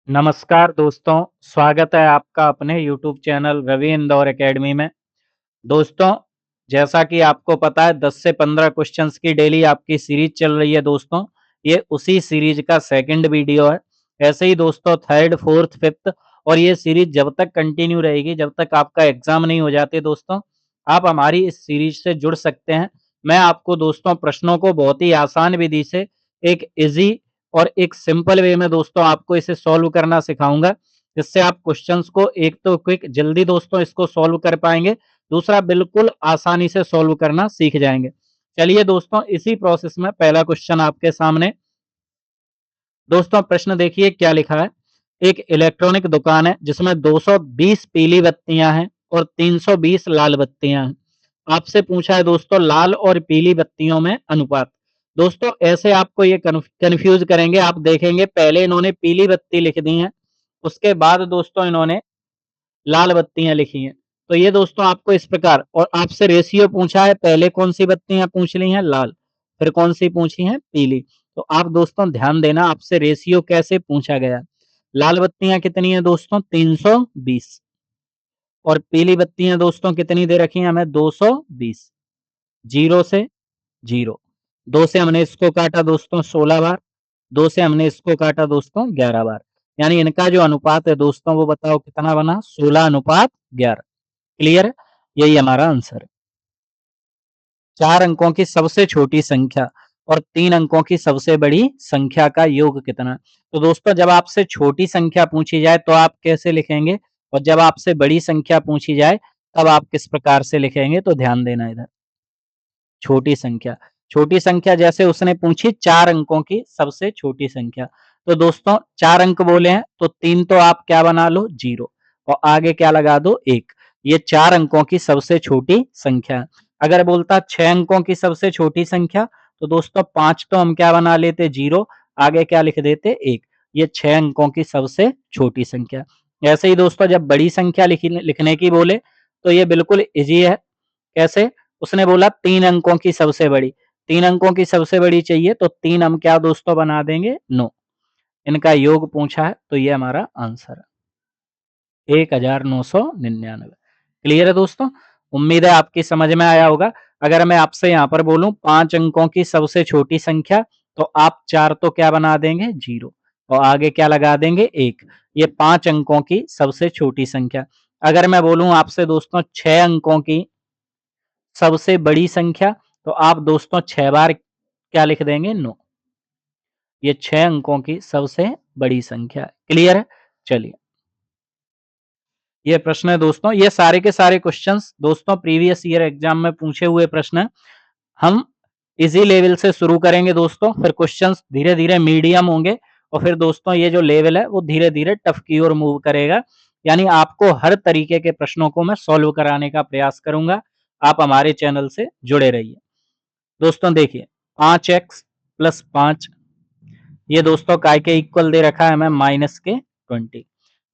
नमस्कार दोस्तों, स्वागत है आपका अपने YouTube channel Ravi Indore academy में। दोस्तों, जैसा कि आपको पता है 10 से 15 क्वेश्चंस की डेली आपकी सीरीज चल रही है दोस्तों। ये उसी सीरीज का सेकंड वीडियो है। ऐसे ही दोस्तों थर्ड, फोर्थ, फिफ्थ और ये सीरीज जब तक कंटिन्यू रहेगी, जब तक आपका एग्जाम नहीं हो जाते दोस्तों, आप हमारी इस सीरीज से जुड़ सकते हैं। मैं आपको दोस्तों प्रश्नों को बहुत ही आसान विधि से एक ईज़ी और एक सिंपल वे में दोस्तों आपको इसे सॉल्व करना सिखाऊँगा, जिससे आप क्वेश्चंस को एक तो क्विक जल्दी दोस्तों इसको सॉल्व कर पाएँगे, दूसरा बिल्कुल आसानी से सॉल्व करना सीख जाएँगे। चलिए दोस्तों इसी प्रोसेस में पहला क्वेश्चन आपके सामने। दोस्तों प्रश्न देखिए क्या लिखा है। एक इलेक्ट्रॉनिक दुकान है जिसमें 220 पीली बत्तियां हैं और 320 लाल बत्तियां हैं। आपसे पूछा है दोस्तों लाल और पीली बत्तियों में अनुपात। दोस्तों ऐसे आपको ये कंफ्यूज करेंगे। आप देखेंगे पहले इन्होंने पीली बत्ती लिख दी है, उसके बाद दोस्तों इन्होंने लाल बत्तियां लिखी हैं। तो ये दोस्तों आपको इस प्रकार, और आपसे रेशियो पूछा है, पहले कौन सी बत्तियां पूछ ली हैं, लाल, फिर कौन सी पूछी हैं, पीली। तो आप दोस्तों ध्यान देना आपसे रेशियो कैसे पूछा गया। लाल बत्तियां कितनी है दोस्तों, 320, और पीली बत्तियां दोस्तों कितनी दे रखी हैं हमें, 220। जीरो से जीरो, दो से हमने इसको काटा दोस्तों 16 बार, दो से हमने इसको काटा दोस्तों 11 बार, यानी इनका जो अनुपात है दोस्तों वो बताओ कितना बना, 16:11। क्लियर? यही हमारा आंसर है। 4 अंकों की सबसे छोटी संख्या और 3 अंकों की सबसे बड़ी संख्या का योग कितना? तो दोस्तों जब आपसे छोटी संख्या पूछी जाए तो आप कैसे लिखेंगे, और जब आपसे बड़ी संख्या पूछी जाए तब आप किस प्रकार से लिखेंगे, तो ध्यान देना इधर। छोटी संख्या, छोटी संख्या जैसे उसने पूछी 4 अंकों की सबसे छोटी संख्या, तो दोस्तों 4 अंक बोले हैं तो 3 तो आप क्या बना लो, 0, और आगे क्या लगा दो, 1। ये 4 अंकों की सबसे छोटी संख्या है। अगर बोलता 6 अंकों की सबसे छोटी संख्या, तो दोस्तों 5 तो हम क्या बना लेते, 0, आगे क्या लिख देते, 1। ये 6 अंकों की सबसे छोटी संख्या। ऐसे ही दोस्तों जब बड़ी संख्या लिखने की बोले तो ये बिल्कुल ईजी है। कैसे? उसने बोला 3 अंकों की सबसे बड़ी, 3 अंकों की सबसे बड़ी चाहिए तो 3 हम क्या दोस्तों बना देंगे, 9। इनका योग पूछा है तो ये हमारा आंसर है 1999। क्लियर है दोस्तों? उम्मीद है आपकी समझ में आया होगा। अगर मैं आपसे यहाँ पर बोलूँ 5 अंकों की सबसे छोटी संख्या, तो आप 4 तो क्या बना देंगे, 0, और आगे क्या लगा देंगे, 1। ये 5 अंकों की सबसे छोटी संख्या। अगर मैं बोलूँ आपसे दोस्तों 6 अंकों की सबसे बड़ी संख्या, तो आप दोस्तों 6 बार क्या लिख देंगे, 9। ये 6 अंकों की सबसे बड़ी संख्या है। क्लियर है? चलिए, ये प्रश्न है दोस्तों, ये सारे के सारे क्वेश्चंस दोस्तों प्रीवियस ईयर एग्जाम में पूछे हुए प्रश्न हैं। हम इजी लेवल से शुरू करेंगे दोस्तों, फिर क्वेश्चंस धीरे-धीरे मीडियम होंगे, और फिर दोस्तों ये जो लेवल है वो धीरे-धीरे टफ की ओर मूव करेगा। यानी आपको हर तरीके के प्रश्नों को मैं सॉल्व कराने का प्रयास करूंगा। आप हमारे चैनल से जुड़े रहिए। दोस्तों देखिए 5x प्लस 5, ये दोस्तों काय के इक्वल दे रखा है हमें माइनस के 20।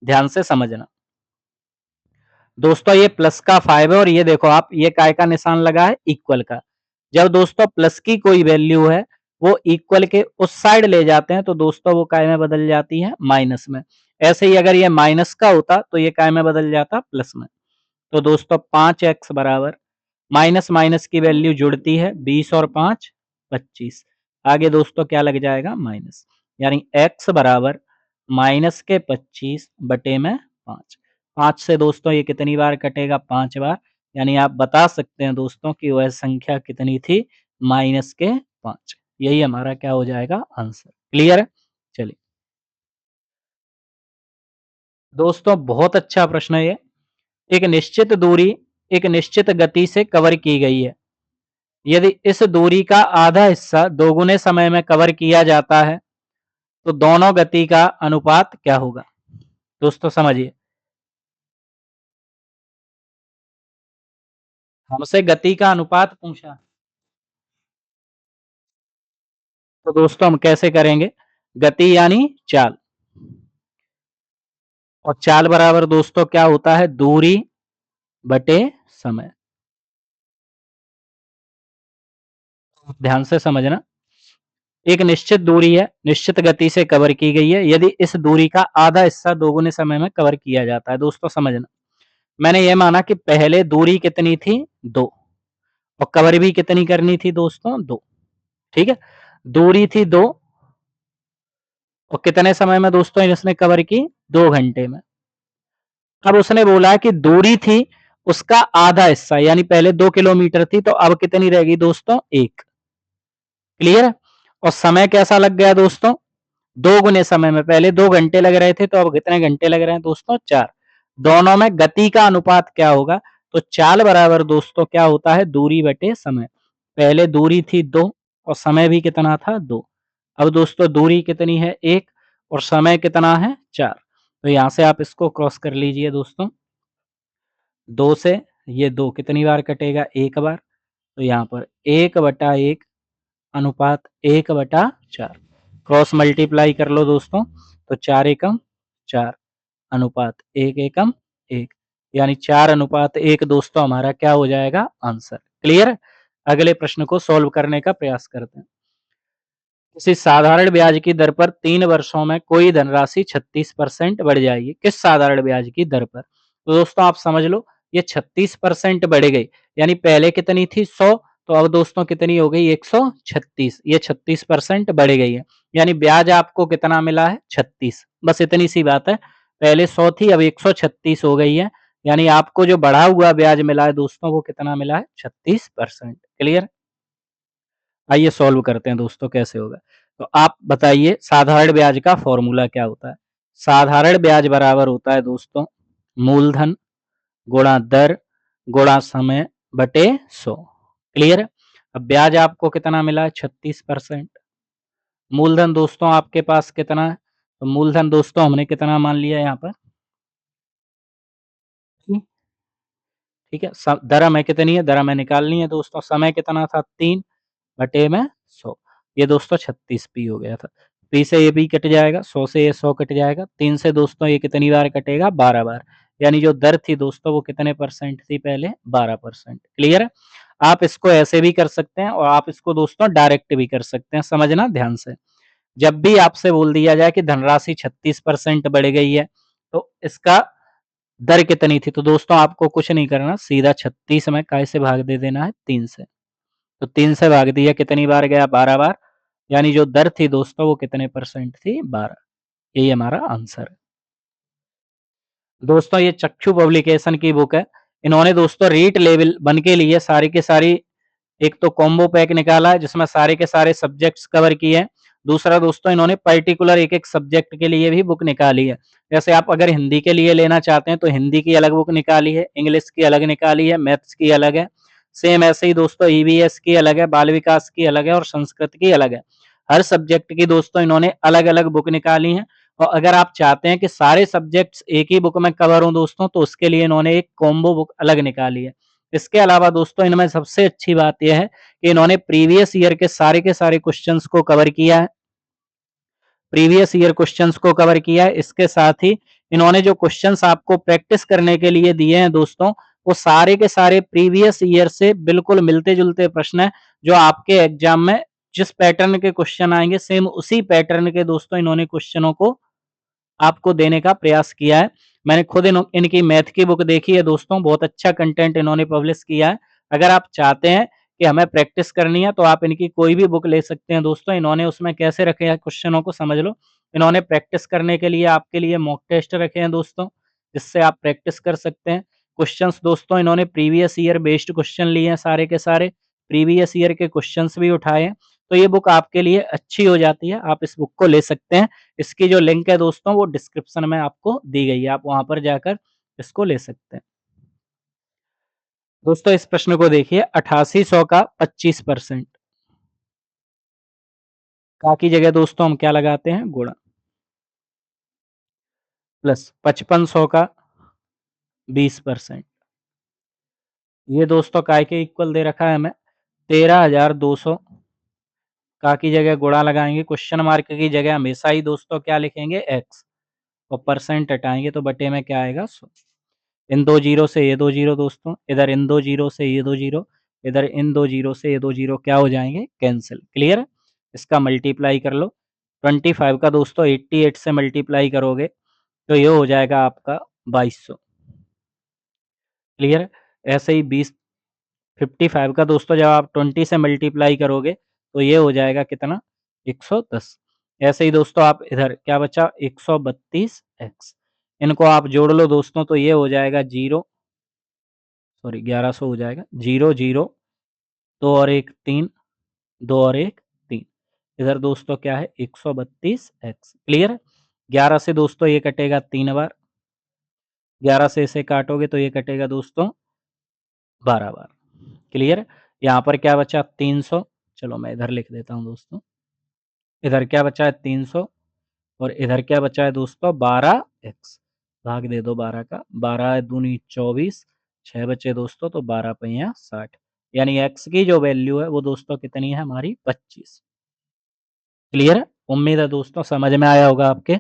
ध्यान से समझना दोस्तों, ये प्लस का 5 है और ये देखो आप, ये काय का निशान लगा है, इक्वल का। जब दोस्तों प्लस की कोई वैल्यू है वो इक्वल के उस साइड ले जाते हैं तो दोस्तों वो काय में बदल जाती है, माइनस में। ऐसे ही अगर ये माइनस का होता तो ये काय में बदल जाता, प्लस में। तो दोस्तों 5x बराबर, माइनस माइनस की वैल्यू जुड़ती है, 20 और 5 25, आगे दोस्तों क्या लग जाएगा, माइनस। यानी x बराबर माइनस के 25 बटे में 5। 5 से दोस्तों ये कितनी बार कटेगा, 5 बार। यानी आप बता सकते हैं दोस्तों कि वह संख्या कितनी थी, माइनस के 5। यही हमारा क्या हो जाएगा, आंसर। क्लियर है? चलिए दोस्तों, बहुत अच्छा प्रश्न है ये। एक निश्चित दूरी एक निश्चित गति से कवर की गई है। यदि इस दूरी का आधा हिस्सा दोगुने समय में कवर किया जाता है तो दोनों गति का अनुपात क्या होगा? दोस्तों समझिए, हमसे गति का अनुपात पूछा, तो दोस्तों हम कैसे करेंगे, गति यानी चाल, और चाल बराबर दोस्तों क्या होता है, दूरी बटे समय। ध्यान से समझना, एक निश्चित दूरी है, निश्चित गति से कवर की गई है, यदि इस दूरी का आधा हिस्सा दोगुने समय में कवर किया जाता है। दोस्तों समझना, मैंने ये माना कि पहले दूरी कितनी थी 2 और कवर भी कितनी करनी थी दोस्तों 2, ठीक है? दूरी थी 2 और कितने समय में दोस्तों इसने कवर की 2 घंटे में। अब उसने बोला कि दूरी थी उसका आधा हिस्सा, यानी पहले 2 किलोमीटर थी तो अब कितनी रहेगी दोस्तों 1। क्लियर है? और समय कैसा लग गया दोस्तों? 2 गुने समय में, पहले 2 घंटे लग रहे थे तो अब कितने घंटे लग रहे हैं दोस्तों 4। दोनों में गति का अनुपात क्या होगा? तो चाल बराबर दोस्तों क्या होता है? दूरी बटे समय। पहले दूरी थी 2 और समय भी कितना था 2। अब दोस्तों दूरी कितनी है 1 और समय कितना है 4। तो यहाँ से आप इसको क्रॉस कर लीजिए दोस्तों। 2 से ये 2 कितनी बार कटेगा? 1 बार। तो यहाँ पर 1/1 अनुपात 1/4। क्रॉस मल्टीप्लाई कर लो दोस्तों, तो 4 एकम 4 अनुपात 1 एकम 1, यानी 4/1 दोस्तों हमारा क्या हो जाएगा? आंसर। क्लियर? अगले प्रश्न को सॉल्व करने का प्रयास करते हैं। किसी साधारण ब्याज की दर पर 3 वर्षों में कोई धनराशि 36% बढ़ जाएगी। किस साधारण ब्याज की दर पर? तो दोस्तों आप समझ लो, ये 36% बढ़ गई, यानी पहले कितनी थी 100 तो अब दोस्तों कितनी हो गई 136। ये 36% बढ़ गई है, यानी ब्याज आपको कितना मिला है 36। बस इतनी सी बात है, पहले 100 थी अब 136 हो गई है, यानी आपको जो बढ़ा हुआ ब्याज मिला है दोस्तों वो कितना मिला है 36%। क्लियर? आइए सॉल्व करते हैं दोस्तों कैसे होगा। तो आप बताइए साधारण ब्याज का फॉर्मूला क्या होता है? साधारण ब्याज बराबर होता है दोस्तों मूलधन गुणा दर गुणा समय बटे 100। क्लियर है? अब ब्याज आपको कितना मिला है 36%। मूलधन दोस्तों आपके पास कितना है? तो मूलधन दोस्तों हमने कितना मान लिया यहाँ पर? ठीक है, दर हमें कितनी है? दर हमें निकालनी है दोस्तों। समय कितना था 3 बटे में 100, ये दोस्तों 36 पी हो गया था। पी से ये पी कट जाएगा, 100 से ये 100 कट जाएगा, 3 से दोस्तों ये कितनी बार कटेगा? 12 बार। यानी जो दर थी दोस्तों वो कितने परसेंट थी पहले? 12%। क्लियर है? आप इसको ऐसे भी कर सकते हैं और आप इसको दोस्तों डायरेक्ट भी कर सकते हैं। समझना ध्यान से, जब भी आपसे बोल दिया जाए कि धनराशि 36% बढ़ गई है तो इसका दर कितनी थी? तो दोस्तों आपको कुछ नहीं करना, सीधा 36 में काय से भाग दे देना है 3 से। तो 3 से भाग दिया, कितनी बार गया? 12 बार, यानी जो दर थी दोस्तों वो कितने परसेंट थी? 12। यही हमारा आंसर है। दोस्तों ये चक्षु पब्लिकेशन की बुक है। इन्होंने दोस्तों रीट लेवल 1 के लिए सारी की सारी एक तो कॉम्बो पैक निकाला है जिसमें सारे के सारे सब्जेक्ट्स कवर किए हैं। दूसरा दोस्तों इन्होंने पर्टिकुलर एक-एक सब्जेक्ट के लिए भी बुक निकाली है। जैसे आप अगर हिंदी के लिए लेना चाहते हैं तो हिंदी की अलग बुक निकाली है, इंग्लिश की अलग निकाली है, मैथ्स की अलग है। सेम ऐसे ही दोस्तों ईवीएस की अलग है, बाल विकास की अलग है और संस्कृत की अलग है। हर सब्जेक्ट की दोस्तों इन्होंने अलग-अलग बुक निकाली हैं और अगर आप चाहते हैं कि सारे सब्जेक्ट्स एक ही बुक में कवर हों दोस्तों तो उसके लिए इन्होंने एक कॉम्बो बुक अलग निकाली है। इसके अलावा दोस्तों इनमें सबसे अच्छी बात यह है कि इन्होंने प्रीवियस ईयर के सारे क्वेश्चंस को कवर किया है। प्रीवियस ईयर क्वेश्चंस को कवर किया है। इसके साथ ही इन्होंने जो क्वेश्चंस आपको प्रैक्टिस करने के लिए दिए हैं दोस्तों, वो सारे के सारे प्रीवियस ईयर से बिल्कुल मिलते-जुलते प्रश्न हैं, जो आपके एग्जाम में जिस पैटर्न के क्वेश्चन आएंगे सेम उसी पैटर्न के दोस्तों इन्होंने क्वेश्चनों को आपको देने का प्रयास किया है। मैंने खुद इनकी मैथ की बुक देखी है दोस्तों, बहुत अच्छा कंटेंट इन्होंने पब्लिश किया है। अगर आप चाहते हैं कि हमें प्रैक्टिस करनी है तो आप इनकी कोई भी बुक ले सकते हैं दोस्तों। इन्होंने उसमें कैसे रखे हैं क्वेश्चनों को समझ लो। इन्होंने प्रैक्टिस करने के लिए आपके लिए मॉक टेस्ट रखे हैं दोस्तों, जिससे आप प्रैक्टिस कर सकते हैं। क्वेश्चंस दोस्तों इन्होंने प्रीवियस ईयर बेस्ड क्वेश्चन लिए हैं सारे के सारे, प्रीवियस ईयर के क्वेश्चंस भी उठाए हैं। तो ये बुक आपके लिए अच्छी हो जाती है, आप इस बुक को ले सकते हैं। इसकी जो लिंक है दोस्तों वो डिस्क्रिप्शन में आपको दी गई है, आप वहां पर जाकर इसको ले सकते हैं। दोस्तों इस प्रश्न को देखिए, 8800 का 25%, का की जगह दोस्तों हम क्या लगाते हैं? गुणा, प्लस 5500 का 20%, ये दोस्तों काय के इक्वल दे रखा है हमें 13,200, का की जगह गुणा लगाएंगे, क्वेश्चन मार्क की जगह हमेशा ही दोस्तों क्या लिखेंगे? एक्स, और परसेंट हटाएंगे तो बटे में क्या आएगा? 100। इन दो जीरो से ये दो जीरो दोस्तों, इधर इन दो जीरो से ये दो जीरो, इधर इन दो जीरो से ये दो जीरो क्या हो जाएंगे? कैंसिल। क्लियर है? इसका मल्टीप्लाई कर लो। 25 का दोस्तों 88 से मल्टीप्लाई करोगे तो ये हो जाएगा आपका 2200। क्लियर है? ऐसे ही 55 का दोस्तों जब आप 20 से मल्टीप्लाई करोगे तो ये हो जाएगा कितना, 110। ऐसे ही दोस्तों आप इधर क्या बचा, 132x, इनको आप जोड़ लो दोस्तों तो ये हो जाएगा 1100 हो जाएगा, 0 0 2 और 1 3, 2 और 1 3। इधर दोस्तों क्या है, 132x। क्लियर है? 11 से दोस्तों ये कटेगा 3 बार, 11 से इसे काटोगे तो ये कटेगा दोस्तों 12 बार। क्लियर है? यहाँ पर क्या बचा, 300। चलो मैं इधर लिख देता हूँ दोस्तों। इधर क्या बचा है, 300, और इधर क्या बचा है दोस्तों, 12x। भाग दे दो 12 का, 12 दूनी 24, 6 बचे दोस्तों तो 12 पहिया 60, यानी x की जो वैल्यू है वो दोस्तों कितनी है हमारी, 25। क्लियर है? उम्मीद है दोस्तों समझ में आया होगा आपके।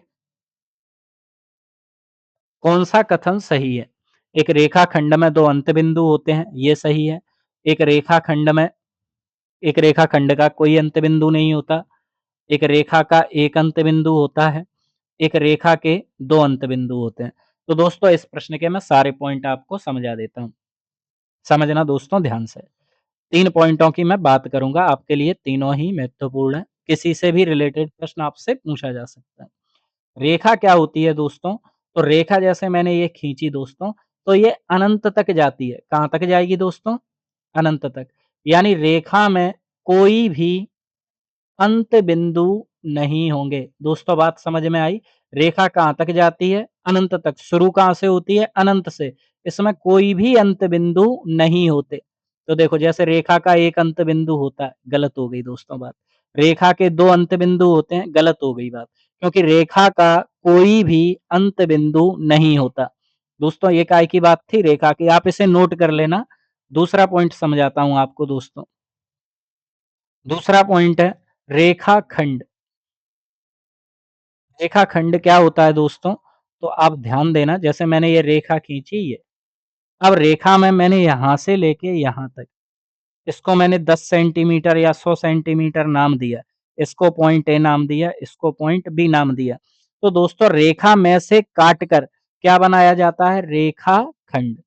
कौन सा कथन सही है? एक रेखाखंड में दो अंत बिंदु होते हैं, ये सही है। एक रेखाखंड में, एक रेखाखंड का कोई अंत बिंदु नहीं होता। एक रेखा का एक अंत बिंदु होता है। एक रेखा के दो अंत बिंदु होते हैं। तो दोस्तों इस प्रश्न के मैं सारे पॉइंट आपको समझा देता हूँ। समझना दोस्तों ध्यान से। 3 पॉइंटों की मैं बात करूँगा, आपके लिए तीनों ही महत्वपूर्ण हैं। किसी से भी रिलेटेड प्रश्न आपसे पूछा जा सकता है। रेखा क्या होती है दोस्तों? तो रेखा जैसे मैंने ये खींची दोस्तों, तो ये अनंत तक जाती है। कहाँ तक जाएगी दोस्तों? अनंत तक। यानी रेखा में कोई भी अंत बिंदु नहीं होंगे। दोस्तों बात समझ में आई? रेखा कहाँ तक जाती है? अनंत तक। शुरू कहाँ से होती है? अनंत से। इसमें कोई भी अंत बिंदु नहीं होते। तो देखो जैसे रेखा का एक अंत बिंदु होता है, गलत हो गई दोस्तों बात। रेखा के दो अंत बिंदु होते हैं, गलत हो गई बात। क्योंकि रेखा का कोई भी अंत बिंदु नहीं होता। दोस्तों ये काय की बात थी? रेखा की। आप इसे नोट कर लेना। दूसरा पॉइंट समझाता हूं आपको दोस्तों। दूसरा पॉइंट है रेखाखंड। रेखाखंड क्या होता है दोस्तों? तो आप ध्यान देना, जैसे मैंने ये रेखा खींची ये, अब रेखा में मैंने यहां से लेके यहां तक, इसको मैंने 10 सेंटीमीटर या 100 सेंटीमीटर नाम दिया, इसको पॉइंट ए नाम दिया, इसको पॉइंट बी नाम दिया। तो दोस्तों रेखा में से काट कर क्या बनाया जाता है? रेखाखंड।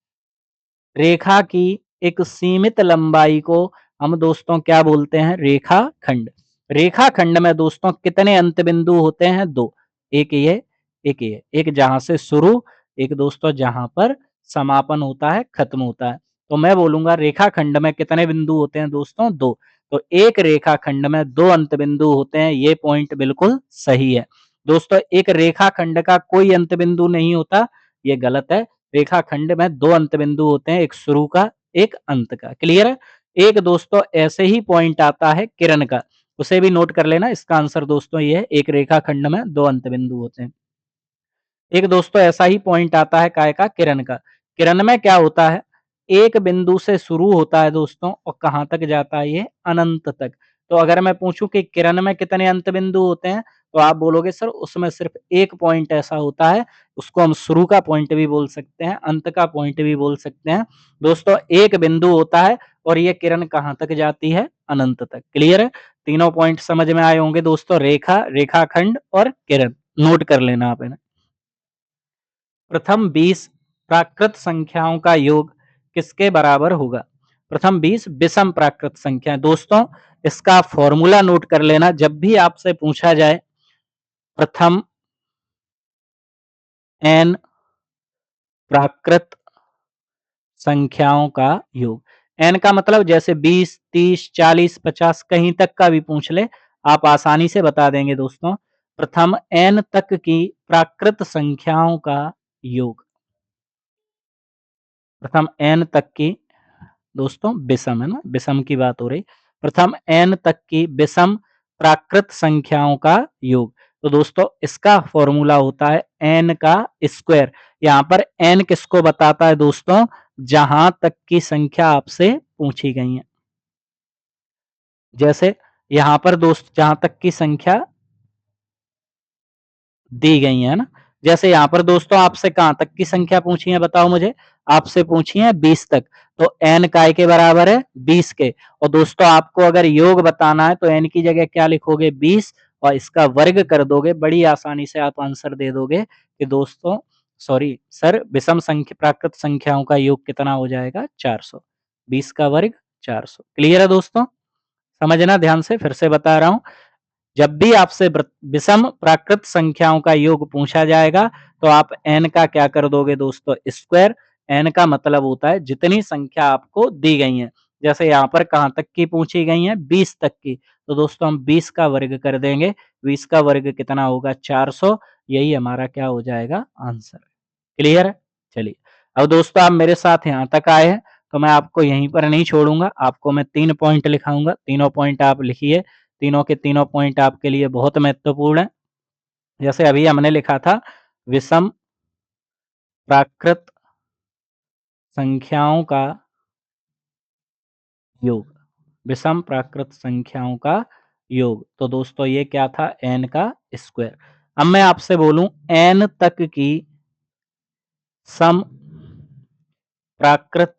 रेखा की एक सीमित लंबाई को हम दोस्तों क्या बोलते हैं? रेखाखंड। रेखाखंड में दोस्तों कितने अंत बिंदु होते हैं? दो। एक ये, एक ये। एक जहां से शुरू, एक दोस्तों जहां पर समापन होता है, खत्म होता है। तो मैं बोलूंगा रेखाखंड में कितने बिंदु होते हैं दोस्तों? दो। तो एक रेखाखंड में दो अंत बिंदु होते हैं, ये पॉइंट बिल्कुल सही है। दोस्तों एक रेखाखंड का कोई अंत बिंदु नहीं होता, ये गलत है। रेखाखंड में दो अंत बिंदु होते हैं, एक शुरू का, एक अंत का। क्लियर है? एक दोस्तों ऐसे ही पॉइंट आता है किरण का, उसे भी नोट कर लेना। इसका आंसर दोस्तों ये है, एक रेखाखंड में दो अंत बिंदु होते हैं। एक दोस्तों ऐसा ही पॉइंट आता है काय का? किरण का। किरण में क्या होता है? एक बिंदु से शुरू होता है दोस्तों और कहां तक जाता है? ये अनंत तक। तो अगर मैं पूछूं कि किरण में कितने अंत बिंदु होते हैं, तो आप बोलोगे सर उसमें सिर्फ एक पॉइंट ऐसा होता है, उसको हम शुरू का पॉइंट भी बोल सकते हैं, अंत का पॉइंट भी बोल सकते हैं। दोस्तों एक बिंदु होता है और ये किरण कहां तक जाती है? अनंत तक। क्लियर है? तीनों पॉइंट समझ में आए होंगे दोस्तों, रेखा, रेखाखंड और किरण। नोट कर लेना आप इन्हें। प्रथम 20 प्राकृत संख्याओं का योग किसके बराबर होगा? प्रथम 20 विषम प्राकृत संख्या। दोस्तों इसका फॉर्मूला नोट कर लेना, जब भी आपसे पूछा जाए प्रथम n प्राकृत संख्याओं का योग। n का मतलब जैसे 20, 30, 40, 50 कहीं तक का भी पूछ ले, आप आसानी से बता देंगे दोस्तों। प्रथम n तक की प्राकृत संख्याओं का योग। प्रथम n तक की दोस्तों विषम, है ना, विषम की बात हो रही। प्रथम n तक की विषम प्राकृत संख्याओं का योग। तो दोस्तों इसका फॉर्मूला होता है n का स्क्वायर। यहाँ पर n किसको बताता है दोस्तों? जहां तक की संख्या आपसे पूछी गई है। जैसे यहां पर दोस्त जहां तक की संख्या दी गई है ना, जैसे यहाँ पर दोस्तों आपसे कहां तक की संख्या पूछी है बताओ मुझे? आपसे पूछी है 20 तक। तो n काय के बराबर है 20 के। और दोस्तों आपको अगर योग बताना है तो n की जगह क्या लिखोगे 20 और इसका वर्ग कर दोगे, बड़ी आसानी से आप आंसर दे दोगे कि दोस्तों सॉरी सर विषम संख्या प्राकृत संख्याओं का योग कितना हो जाएगा 400। 20 का वर्ग 400। क्लियर है दोस्तों? समझना ध्यान से, फिर से बता रहा हूं। जब भी आपसे विषम प्राकृत संख्याओं का योग पूछा जाएगा तो आप n का क्या कर दोगे दोस्तों स्क्वायर। n का मतलब होता है जितनी संख्या आपको दी गई है। जैसे यहाँ पर कहाँ तक की पूछी गई है 20 तक की, तो दोस्तों हम 20 का वर्ग कर देंगे। 20 का वर्ग कितना होगा 400। यही हमारा क्या हो जाएगा आंसर। क्लियर है? चलिए अब दोस्तों आप मेरे साथ यहाँ तक आए हैं तो मैं आपको यहीं पर नहीं छोड़ूंगा, आपको मैं 3 पॉइंट लिखाऊंगा। तीनों पॉइंट आप लिखिए, तीनों के तीनों पॉइंट आपके लिए बहुत महत्वपूर्ण है। जैसे अभी हमने लिखा था विषम प्राकृत संख्याओं का योग, विषम प्राकृत संख्याओं का योग। तो दोस्तों ये क्या था n का स्क्वायर। अब मैं आपसे बोलूं n तक की सम प्राकृत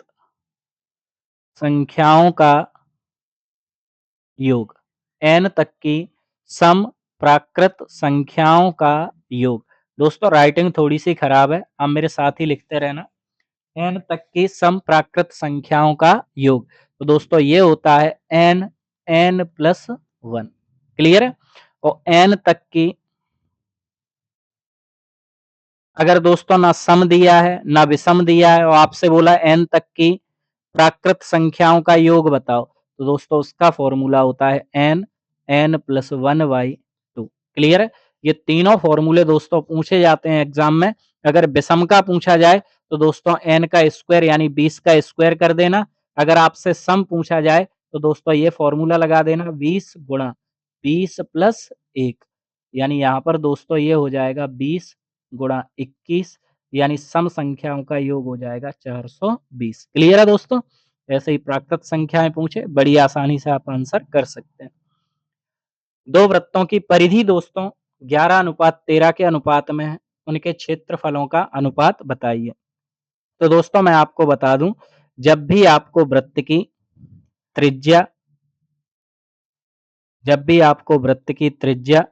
संख्याओं का योग, n तक की सम प्राकृत संख्याओं का योग। दोस्तों राइटिंग थोड़ी सी खराब है, आप मेरे साथ ही लिखते रहना। n तक की सम प्राकृत संख्याओं का योग, तो दोस्तों ये होता है n प्लस 1। क्लियर है? और n तक की अगर दोस्तों ना सम दिया है ना विषम दिया है और आपसे बोला n तक की प्राकृत संख्याओं का योग बताओ, तो दोस्तों उसका फॉर्मूला होता है n प्लस 1/2। क्लियर है? ये तीनों फॉर्मूले दोस्तों पूछे जाते हैं एग्जाम में। अगर विषम का पूछा जाए तो दोस्तों n का स्क्वायर यानी 20 का स्क्वायर कर देना। अगर आपसे सम पूछा जाए तो दोस्तों ये फॉर्मूला लगा देना 20 गुणा 20 प्लस 1, यानी यहाँ पर दोस्तों ये हो जाएगा 20 गुणा 21, यानी सम संख्याओं का योग हो जाएगा 420। क्लियर है दोस्तों? ऐसे ही प्राकृत संख्याएं पूछे बड़ी आसानी से आप आंसर कर सकते हैं। दो वृत्तों की परिधि दोस्तों 11:13 के अनुपात में है, उनके क्षेत्रफलों का अनुपात बताइए। तो दोस्तों मैं आपको बता दूं, जब भी आपको वृत्त की त्रिज्या जब भी आपको वृत्त की त्रिज्या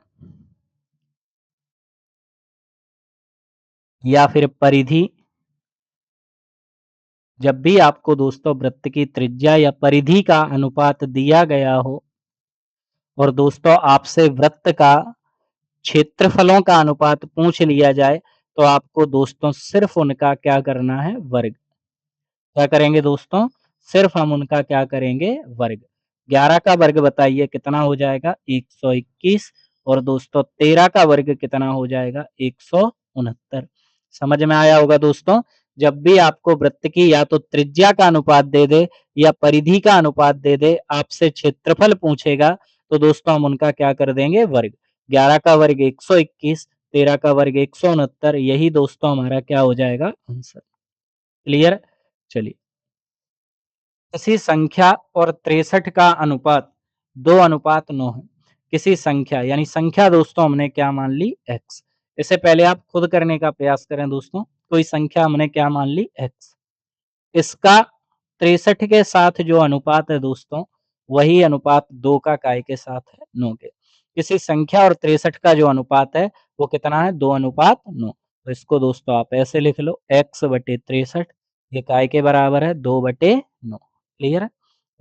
या फिर परिधि जब भी आपको दोस्तों वृत्त की त्रिज्या या परिधि का अनुपात दिया गया हो और दोस्तों आपसे वृत्त का क्षेत्रफलों का अनुपात पूछ लिया जाए, तो आपको दोस्तों सिर्फ उनका क्या करना है वर्ग। क्या करेंगे दोस्तों? सिर्फ हम उनका क्या करेंगे वर्ग। 11 का वर्ग बताइए कितना हो जाएगा 121, और दोस्तों 13 का वर्ग कितना हो जाएगा 169। समझ में आया होगा दोस्तों? जब भी आपको वृत्त की या तो त्रिज्या का अनुपात दे दे या परिधि का अनुपात दे दे, आपसे क्षेत्रफल पूछेगा, तो दोस्तों हम उनका क्या कर देंगे वर्ग। 11 का वर्ग 121, 13 का वर्ग 169, यही दोस्तों हमारा क्या हो जाएगा आंसर। क्लियर? चलिए किसी संख्या और 63 का अनुपात 2:9 है। किसी संख्या यानी संख्या दोस्तों हमने क्या मान ली x। इससे पहले आप खुद करने का प्रयास करें दोस्तों। कोई संख्या हमने क्या मान ली x, इसका 63 के साथ जो अनुपात है दोस्तों वही अनुपात 2 का काय के साथ है 9 के। किसी संख्या और 63 का जो अनुपात है वो कितना है 2:9। तो इसको दोस्तों आप ऐसे लिख लो x/63, ये काय के बराबर है 2/9। क्लियर है?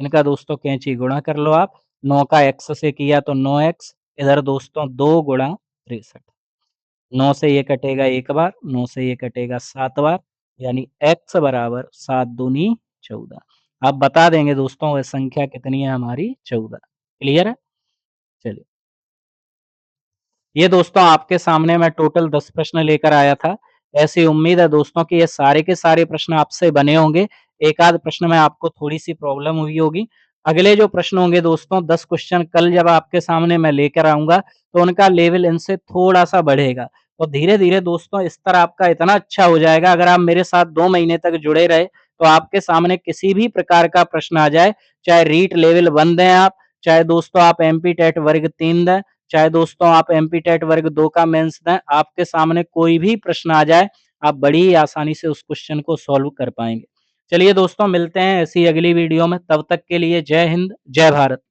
इनका दोस्तों कैंची गुणा कर लो आप। 9 का x से किया तो 9x, इधर दोस्तों 2 गुणा 63। 9 से ये कटेगा एक बार, 9 से ये कटेगा 7 बार, यानी x बराबर 7 दूनी 14। आप बता देंगे दोस्तों वह संख्या कितनी है हमारी 14। क्लियर है? चलिए ये दोस्तों आपके सामने मैं टोटल 10 प्रश्न लेकर आया था। ऐसी उम्मीद है दोस्तों कि ये सारे के सारे प्रश्न आपसे बने होंगे। एक आध प्रश्न में आपको थोड़ी-सी प्रॉब्लम हुई होगी। अगले जो प्रश्न होंगे दोस्तों 10 क्वेश्चन कल जब आपके सामने मैं लेकर आऊँगा, तो उनका लेवल इनसे थोड़ा-सा बढ़ेगा। और धीरे-धीरे दोस्तों स्तर आपका इतना अच्छा हो जाएगा, अगर आप मेरे साथ 2 महीने तक जुड़े रहे, तो आपके सामने किसी भी प्रकार का प्रश्न आ जाए, चाहे रीट लेवल 1 दें आप, चाहे दोस्तों आप एमपी टेट वर्ग 3 दें, चाहे दोस्तों आप एमपी टेट वर्ग 2 का मेंस दें, आपके सामने कोई भी प्रश्न आ जाए, आप बड़ी ही आसानी से उस क्वेश्चन को सॉल्व कर पाएंगे। चलिए दोस्तों, मिलते हैं ऐसी अगली वीडियो में, तब तक के लिए जय हिंद, जय भारत।